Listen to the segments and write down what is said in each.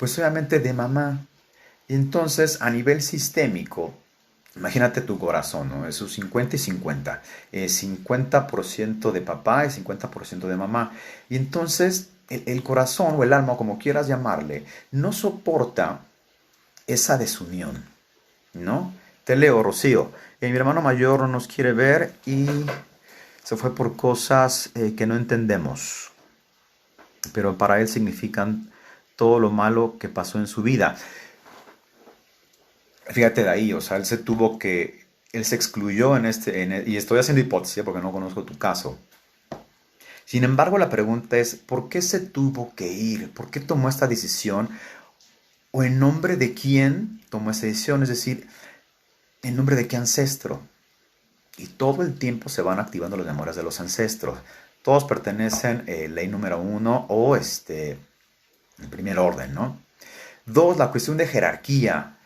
Pues obviamente de mamá. Y entonces, a nivel sistémico, imagínate tu corazón, ¿no? Es un 50 y 50. 50% de papá y 50% de mamá. Y entonces, el corazón o el alma, como quieras llamarle, no soporta esa desunión, ¿no? Te leo, Rocío. Mi hermano mayor no nos quiere ver y se fue por cosas que no entendemos, pero para él significan todo lo malo que pasó en su vida. Fíjate de ahí, o sea, él se excluyó y estoy haciendo hipótesis porque no conozco tu caso. Sin embargo, la pregunta es, ¿por qué se tuvo que ir? ¿Por qué tomó esta decisión? ¿O en nombre de quién tomó esa decisión? Es decir, ¿en nombre de qué ancestro? Y todo el tiempo se van activando las memorias de los ancestros. Todos pertenecen, ley número uno, o en primer orden, ¿no? Dos, la cuestión de jerarquía.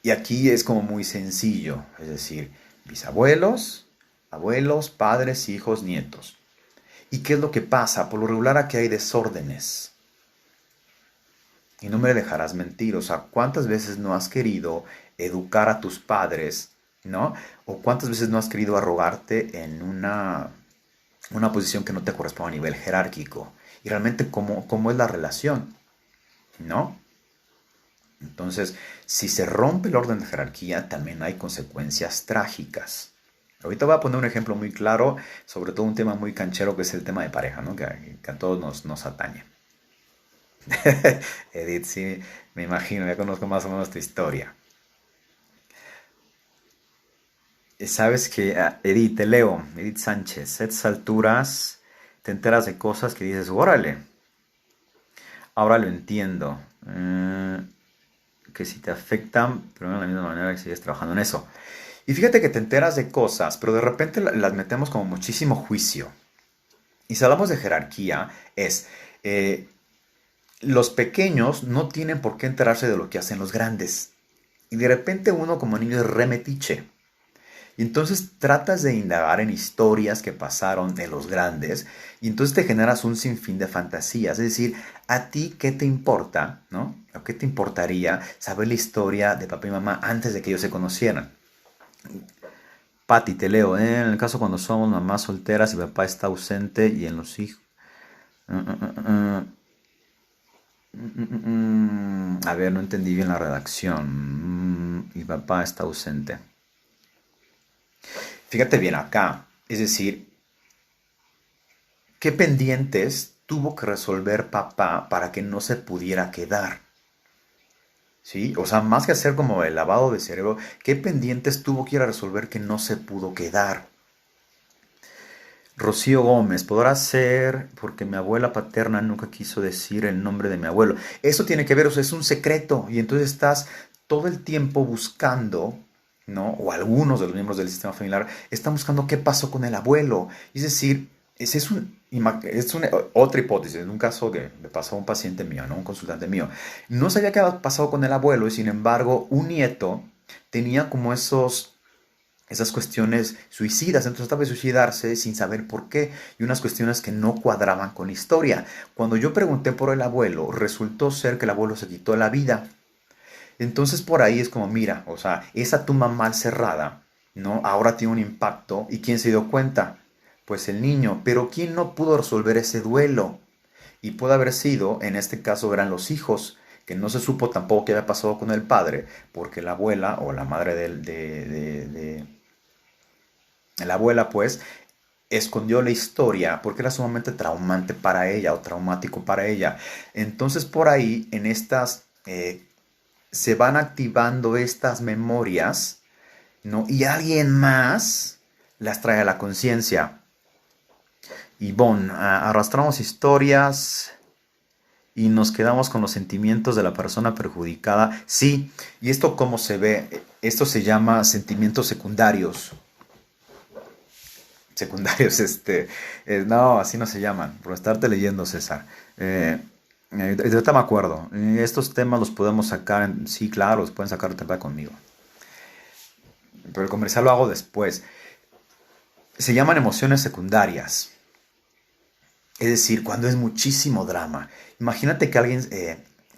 Y aquí es como muy sencillo, es decir, bisabuelos, abuelos, padres, hijos, nietos. ¿Y qué es lo que pasa? Por lo regular aquí hay desórdenes. Y no me dejarás mentir, o sea, ¿cuántas veces no has querido educar a tus padres, ¿no? O cuántas veces no has querido arrogarte en una posición que no te corresponde a nivel jerárquico. Y realmente cómo es la relación, ¿no? Entonces, si se rompe el orden de jerarquía, también hay consecuencias trágicas. Ahorita voy a poner un ejemplo muy claro, sobre todo un tema muy canchero que es el tema de pareja, ¿no? Que a todos nos atañe. Edith, sí, me imagino, ya conozco más o menos tu historia. Sabes que, Edith, te leo, Edith Sánchez, a estas alturas te enteras de cosas que dices, órale, ahora lo entiendo. Que si te afectan, pero no de la misma manera que sigues trabajando en eso. Y fíjate que te enteras de cosas, pero de repente las metemos como muchísimo juicio. Y si hablamos de jerarquía, eh, los pequeños no tienen por qué enterarse de lo que hacen los grandes. Y de repente uno como niño es remetiche. Y entonces tratas de indagar en historias que pasaron de los grandes y entonces te generas un sinfín de fantasías. Es decir, ¿a ti qué te importa, no? ¿O qué te importaría saber la historia de papá y mamá antes de que ellos se conocieran? Pati, te leo, ¿eh? En el caso cuando somos mamás solteras y papá está ausente y en los hijos... A ver, no entendí bien la redacción. Y papá está ausente. Fíjate bien acá. Es decir, ¿qué pendientes tuvo que resolver papá para que no se pudiera quedar? ¿Sí? O sea, más que hacer como el lavado de cerebro, ¿qué pendientes tuvo que ir a resolver que no se pudo quedar? Rocío Gómez, podrá ser porque mi abuela paterna nunca quiso decir el nombre de mi abuelo. Eso tiene que ver, o sea, es un secreto y entonces estás todo el tiempo buscando, ¿no? O algunos de los miembros del sistema familiar están buscando qué pasó con el abuelo. Es decir, ese es una otra hipótesis, en un caso que me pasó a un paciente mío, ¿no? Un consultante mío. No sabía qué había pasado con el abuelo y sin embargo un nieto tenía como esas cuestiones suicidas, entonces trataba de suicidarse sin saber por qué y unas cuestiones que no cuadraban con la historia. Cuando yo pregunté por el abuelo, resultó ser que el abuelo se quitó la vida. Entonces por ahí es como, mira, o sea, esa tumba mal cerrada, ¿no? Ahora tiene un impacto y ¿quién se dio cuenta? Pues el niño, pero ¿quién no pudo resolver ese duelo? Y puede haber sido, en este caso eran los hijos, que no se supo tampoco qué había pasado con el padre, porque la abuela o la madre la abuela, pues, escondió la historia porque era sumamente traumante para ella o traumático para ella. Entonces, por ahí, se van activando estas memorias, ¿no? Y alguien más las trae a la conciencia. Ivonne, arrastramos historias y nos quedamos con los sentimientos de la persona perjudicada. Sí, ¿y esto cómo se ve? Esto se llama sentimientos secundarios. Secundarios, no, así no se llaman, por estarte leyendo, César. Ahorita me acuerdo, estos temas los podemos sacar, sí, claro, los pueden sacar de conmigo, pero el comercial lo hago después. Se llaman emociones secundarias, es decir, cuando es muchísimo drama. Imagínate que alguien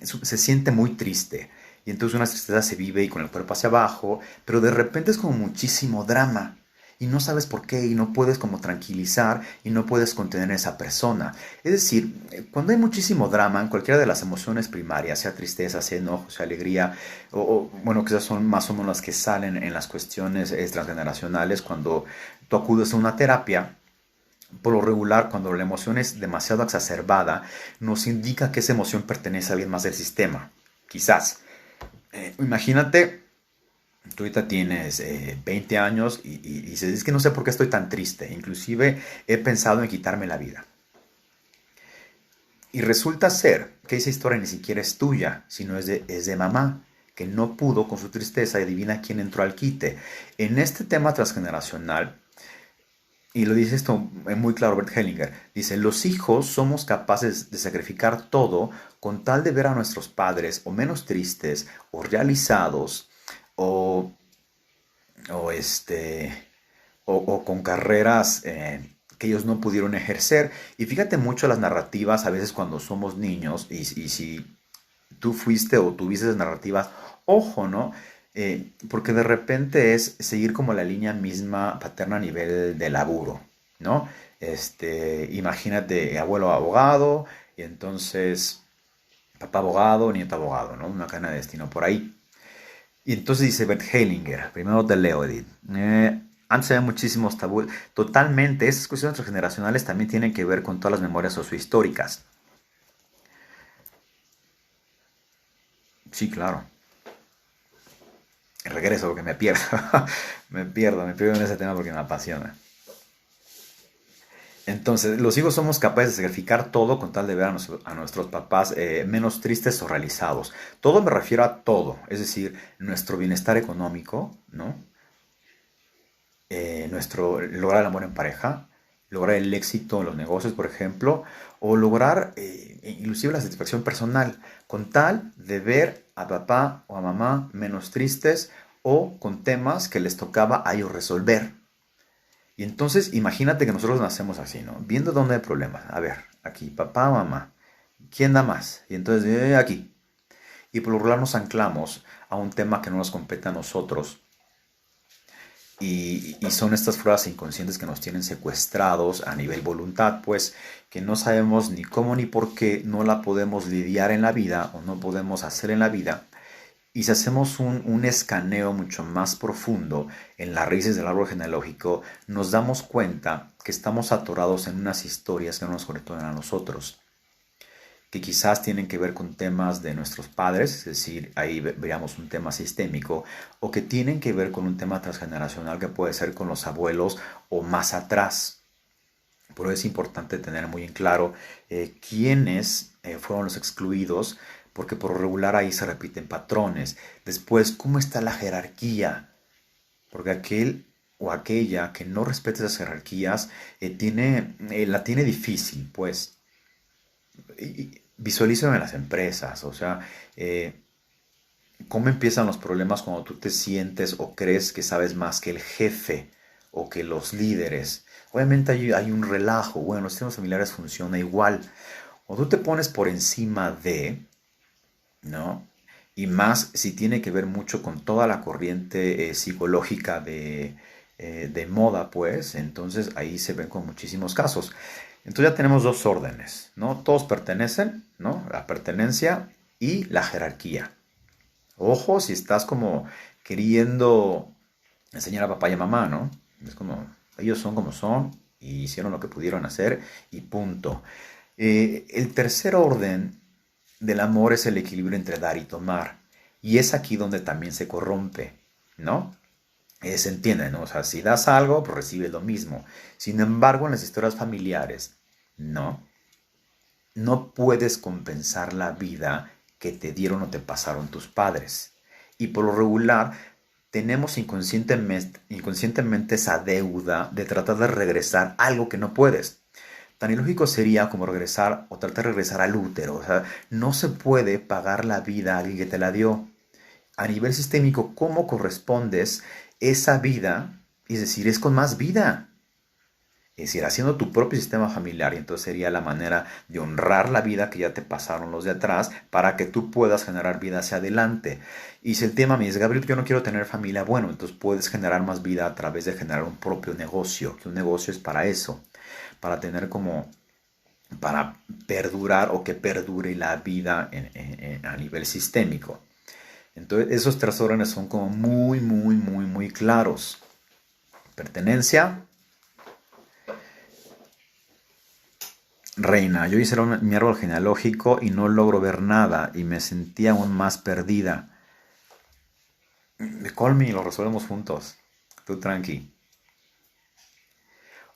se siente muy triste. Y entonces una tristeza se vive y con el cuerpo hacia abajo, pero de repente es como muchísimo drama. Y no sabes por qué y no puedes como tranquilizar y no puedes contener a esa persona. Es decir, cuando hay muchísimo drama en cualquiera de las emociones primarias, sea tristeza, sea enojo, sea alegría, bueno, que esas son más o menos las que salen en las cuestiones transgeneracionales, cuando tú acudes a una terapia, por lo regular, cuando la emoción es demasiado exacerbada, nos indica que esa emoción pertenece a alguien más del sistema. Quizás. Imagínate, tú ahorita tienes 20 años y dices, es que no sé por qué estoy tan triste. Inclusive he pensado en quitarme la vida. Y resulta ser que esa historia ni siquiera es tuya, sino es de mamá, que no pudo con su tristeza y adivina quién entró al quite. En este tema transgeneracional, y lo dice esto muy claro Bert Hellinger, dice, los hijos somos capaces de sacrificar todo con tal de ver a nuestros padres o menos tristes o realizados o, o, este, o con carreras que ellos no pudieron ejercer. Y fíjate mucho las narrativas a veces cuando somos niños y si tú fuiste o tuviste esas narrativas, ojo, ¿no? Porque de repente es seguir como la línea misma paterna a nivel de laburo, ¿no? Imagínate, abuelo abogado, y entonces papá abogado, nieto abogado, ¿no? Una cadena de destino por ahí. Y entonces dice Bert Hellinger, primero te leo, Edith. Antes había muchísimos tabúes. Totalmente, esas cuestiones transgeneracionales también tienen que ver con todas las memorias sociohistóricas. Sí, claro. Regreso porque me pierdo. Me pierdo en ese tema porque me apasiona. Entonces, los hijos somos capaces de sacrificar todo con tal de ver a nuestros papás menos tristes o realizados. Todo me refiero a todo, es decir, nuestro bienestar económico, ¿no? Lograr el amor en pareja, lograr el éxito en los negocios, por ejemplo, o lograr inclusive la satisfacción personal, con tal de ver a papá o a mamá menos tristes o con temas que les tocaba a ellos resolver. Y entonces imagínate que nosotros nacemos así, ¿no? Viendo dónde hay problemas. A ver, aquí, papá, mamá. ¿Quién da más? Y entonces, aquí. Y por lo regular nos anclamos a un tema que no nos compete a nosotros. Y son estas pruebas inconscientes que nos tienen secuestrados a nivel voluntad, pues que no sabemos ni cómo ni por qué no la podemos lidiar en la vida o no podemos hacer en la vida. Y si hacemos un escaneo mucho más profundo en las raíces del árbol genealógico, nos damos cuenta que estamos atorados en unas historias que no nos corresponden a nosotros, que quizás tienen que ver con temas de nuestros padres, es decir, ahí veríamos un tema sistémico, o que tienen que ver con un tema transgeneracional que puede ser con los abuelos o más atrás. Por eso es importante tener muy en claro quiénes fueron los excluidos, porque por lo regular ahí se repiten patrones. Después, ¿cómo está la jerarquía? Porque aquel o aquella que no respeta esas jerarquías la tiene difícil, pues. Visualízalo en las empresas, o sea, ¿cómo empiezan los problemas cuando tú te sientes o crees que sabes más que el jefe o que los líderes? Obviamente hay un relajo, bueno, los sistemas familiares funciona igual. O tú te pones por encima de, ¿no? Y más si tiene que ver mucho con toda la corriente psicológica de moda, pues, entonces ahí se ven con muchísimos casos. Entonces ya tenemos dos órdenes, ¿no? Todos pertenecen, ¿no? La pertenencia y la jerarquía. Ojo si estás como queriendo enseñar a papá y a mamá, ¿no? Es como, ellos son como son y hicieron lo que pudieron hacer y punto. El tercer orden del amor es el equilibrio entre dar y tomar. Y es aquí donde también se corrompe, ¿no? Se entiende, ¿no? O sea, si das algo, pues recibes lo mismo. Sin embargo, en las historias familiares, no. No puedes compensar la vida que te dieron o te pasaron tus padres. Y por lo regular, tenemos inconscientemente esa deuda de tratar de regresar algo que no puedes. Tan ilógico sería como regresar o tratar de regresar al útero. O sea, no se puede pagar la vida a alguien que te la dio. A nivel sistémico, ¿cómo correspondes esa vida? Es decir, es con más vida. Es decir, haciendo tu propio sistema familiar, y entonces sería la manera de honrar la vida que ya te pasaron los de atrás para que tú puedas generar vida hacia adelante. Y si el tema me dice, Gabriel, yo no quiero tener familia, bueno, entonces puedes generar más vida a través de generar un propio negocio, que un negocio es para eso, para tener como, para perdurar o que perdure la vida a nivel sistémico. Entonces esos tres órdenes son como muy, muy, muy, muy claros. Pertenencia. Reina, yo hice mi árbol genealógico y no logro ver nada y me sentía aún más perdida. Call me y lo resolvemos juntos. Tú tranqui.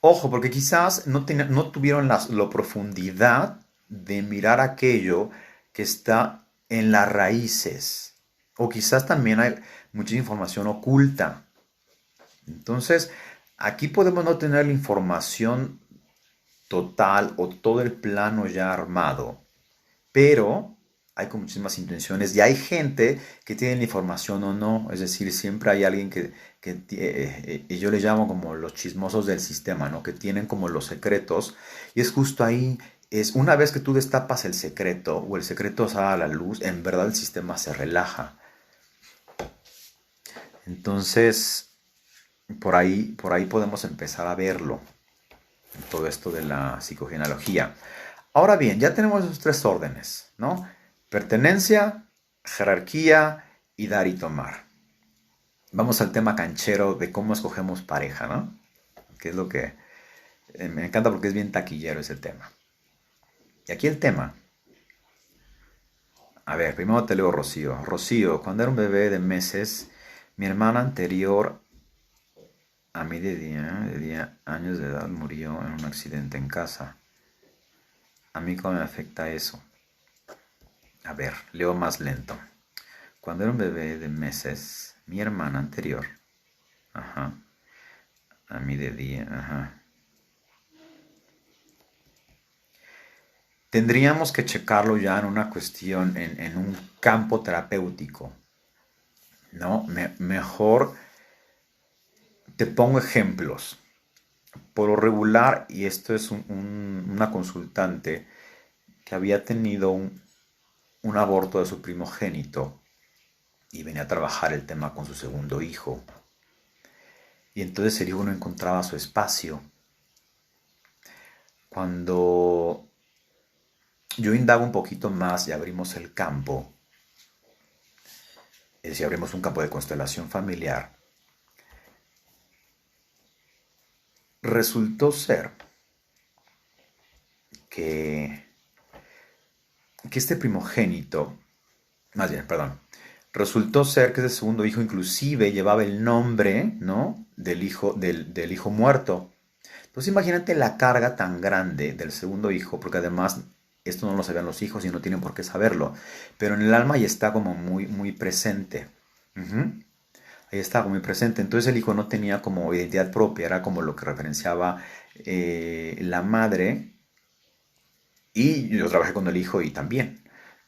Ojo, porque quizás no tuvieron la profundidad de mirar aquello que está en las raíces. O quizás también hay mucha información oculta. Entonces, aquí podemos no tener la información total o todo el plano ya armado, pero hay con muchísimas intenciones y hay gente que tiene la información o no, es decir, siempre hay alguien que yo le llamo como los chismosos del sistema, ¿no? Que tienen como los secretos y es justo ahí, es una vez que tú destapas el secreto o el secreto sale a la luz, en verdad el sistema se relaja. Entonces, por ahí podemos empezar a verlo, todo esto de la psicogenealogía. Ahora bien, ya tenemos esos tres órdenes, ¿no? Pertenencia, jerarquía y dar y tomar. Vamos al tema canchero de cómo escogemos pareja, ¿no? Que es lo que me encanta porque es bien taquillero ese tema. Y aquí el tema. A ver, primero te leo Rocío. Rocío, cuando era un bebé de meses, mi hermana anterior a mí de 10 años de edad murió en un accidente en casa. ¿A mí cómo me afecta eso? A ver, leo más lento. Cuando era un bebé de meses, mi hermana anterior, ajá, a mí de día, ajá. Tendríamos que checarlo ya en una cuestión, en un campo terapéutico, ¿no? Mejor te pongo ejemplos. Por lo regular, y esto es una consultante que había tenido un aborto de su primogénito y venía a trabajar el tema con su segundo hijo. Y entonces el hijo no encontraba su espacio. Cuando yo indago un poquito más y abrimos el campo, es decir, abrimos un campo de constelación familiar, resultó ser que, que este primogénito, más bien, perdón, resultó ser que ese segundo hijo inclusive llevaba el nombre, ¿no? Del hijo muerto. Entonces imagínate la carga tan grande del segundo hijo, porque además esto no lo sabían los hijos y no tienen por qué saberlo, pero en el alma ya está como muy, muy presente. Ujú. Ahí estaba muy presente. Entonces el hijo no tenía como identidad propia, era como lo que referenciaba la madre. Y yo trabajé con el hijo y también,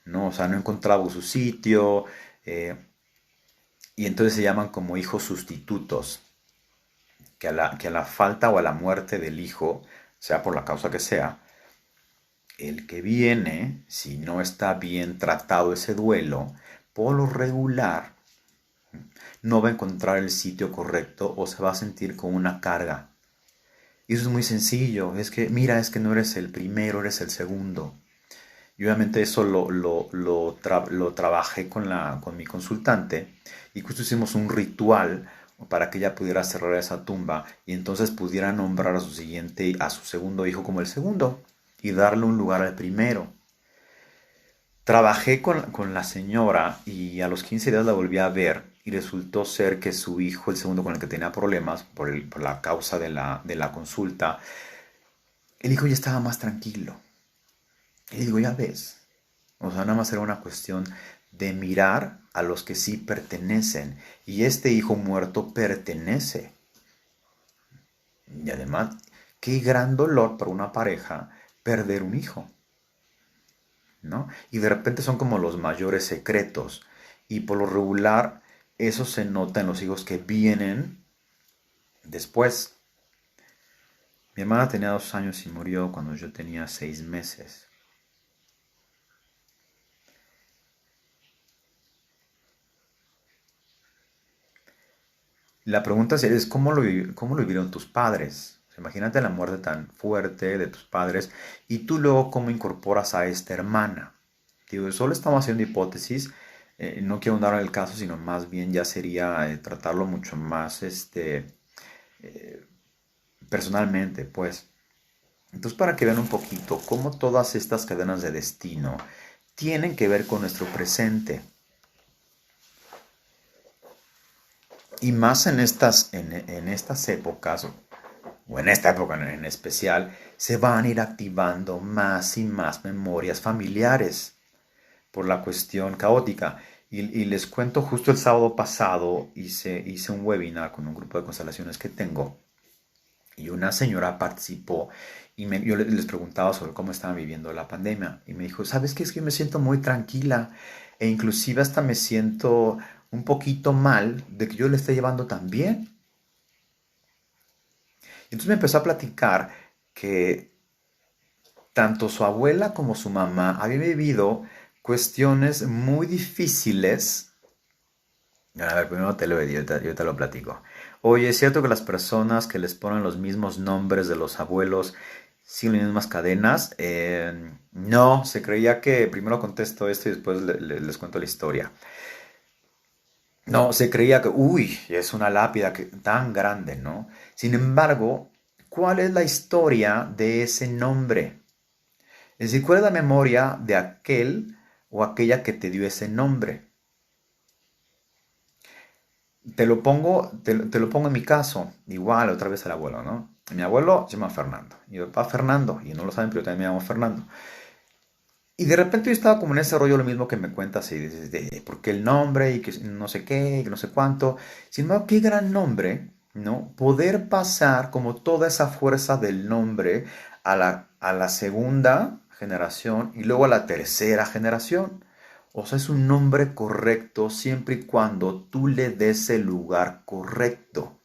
¿no? O sea, no encontraba su sitio. eh, y entonces se llaman como hijos sustitutos, que a la falta o a la muerte del hijo, sea por la causa que sea, el que viene, si no está bien tratado ese duelo, por lo regular, no va a encontrar el sitio correcto o se va a sentir con una carga. Y eso es muy sencillo, es que, mira, es que no eres el primero, eres el segundo. Y obviamente eso lo trabajé con mi consultante y justo hicimos un ritual para que ella pudiera cerrar esa tumba y entonces pudiera nombrar a su siguiente, a su segundo hijo como el segundo y darle un lugar al primero. Trabajé con la señora y a los 15 días la volví a ver y resultó ser que su hijo, el segundo con el que tenía problemas por la causa de la consulta, el hijo ya estaba más tranquilo. Y digo, ya ves, o sea, nada más era una cuestión de mirar a los que sí pertenecen. Y este hijo muerto pertenece. Y además, qué gran dolor para una pareja perder un hijo, ¿no? Y de repente son como los mayores secretos. Y por lo regular, eso se nota en los hijos que vienen después. Mi hermana tenía 2 años y murió cuando yo tenía 6 meses. La pregunta es ¿cómo lo vivieron tus padres? O sea, imagínate la muerte tan fuerte de tus padres y tú luego cómo incorporas a esta hermana. Digo, solo estamos haciendo hipótesis, no quiero andar en el caso, sino más bien ya sería tratarlo mucho más eh, personalmente, pues. Entonces, para que vean un poquito cómo todas estas cadenas de destino tienen que ver con nuestro presente. Y más en estas épocas, o en esta época en especial, se van a ir activando más y más memorias familiares por la cuestión caótica. Y les cuento, justo el sábado pasado hice un webinar con un grupo de constelaciones que tengo y una señora participó y yo les preguntaba sobre cómo estaban viviendo la pandemia y me dijo, ¿sabes qué? Es que me siento muy tranquila e inclusive hasta me siento un poquito mal de que yo le esté llevando tan bien. Y entonces me empezó a platicar que tanto su abuela como su mamá habían vivido cuestiones muy difíciles. A ver, primero te lo yo te lo platico. Oye, ¿es cierto que las personas que les ponen los mismos nombres de los abuelos siguen las mismas cadenas? No, se creía que primero contesto esto y después les cuento la historia. No, se creía que, uy, es una lápida tan grande, ¿no? Sin embargo, ¿cuál es la historia de ese nombre? Es decir, ¿cuál es la memoria de aquel o aquella que te dio ese nombre? Te lo pongo en mi caso, igual otra vez el abuelo, ¿no? Mi abuelo se llama Fernando, mi papá Fernando, y no lo saben, pero yo también me llamo Fernando. Y de repente yo estaba como en ese rollo lo mismo que me cuentas, y dices, ¿por qué el nombre? Y que no sé qué, y que no sé cuánto. Sin embargo, qué gran nombre, ¿no? Poder pasar como toda esa fuerza del nombre a la segunda generación y luego a la tercera generación. O sea, es un nombre correcto siempre y cuando tú le des el lugar correcto.